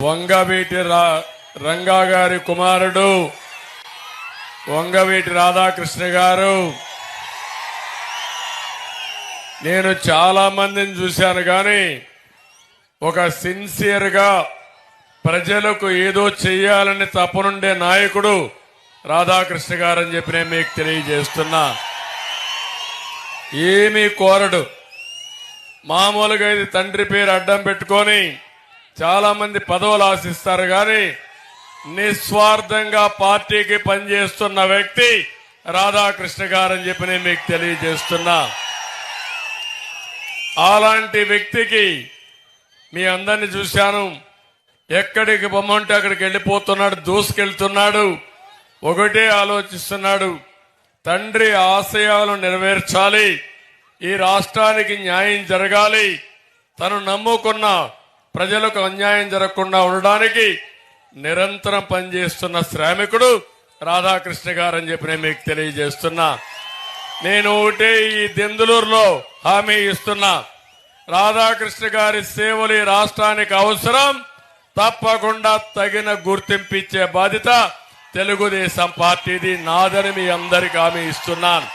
వంగవీటి రంగా గారి కుమారుడు వంగవీటి రాధాకృష్ణ గారు. నేను చాలా మందిని చూశాను కానీ ఒక సిన్సియర్ గా ప్రజలకు ఏదో చెయ్యాలని తపనుండే నాయకుడు రాధాకృష్ణ గారు అని చెప్పి నేను మీకు తెలియజేస్తున్నా. ఏమీ కోరడు. మామూలుగా ఇది తండ్రి పేరు అడ్డం పెట్టుకొని చాలా మంది పదవులు ఆశిస్తారు కానీ నిస్వార్థంగా పార్టీకి పనిచేస్తున్న వ్యక్తి రాధాకృష్ణ గారని చెప్పి నేను మీకు తెలియజేస్తున్నా. అలాంటి వ్యక్తికి మీ అందరిని చూశాను. ఎక్కడికి పొమ్మంటే అక్కడికి వెళ్ళిపోతున్నాడు, దూసుకెళ్తున్నాడు. ఒకటే ఆలోచిస్తున్నాడు, తండ్రి ఆశయాలను నెరవేర్చాలి, ఈ రాష్ట్రానికి న్యాయం జరగాలి, తను నమ్ముకున్న ప్రజలకు అన్యాయం జరగకుండా ఉండడానికి నిరంతరం పనిచేస్తున్న శ్రామికుడు రాధాకృష్ణ గారు అని చెప్పి నేను మీకు తెలియజేస్తున్నా. నేను ఒకటే ఈ దెందులూరులో హామీ ఇస్తున్నా, రాధాకృష్ణ గారి సేవలు ఈ రాష్ట్రానికి అవసరం. తప్పకుండా తగిన గుర్తింపు ఇచ్చే బాధ్యత తెలుగుదేశం పార్టీది, నాదని మీ అందరికీ హామీ ఇస్తున్నాను.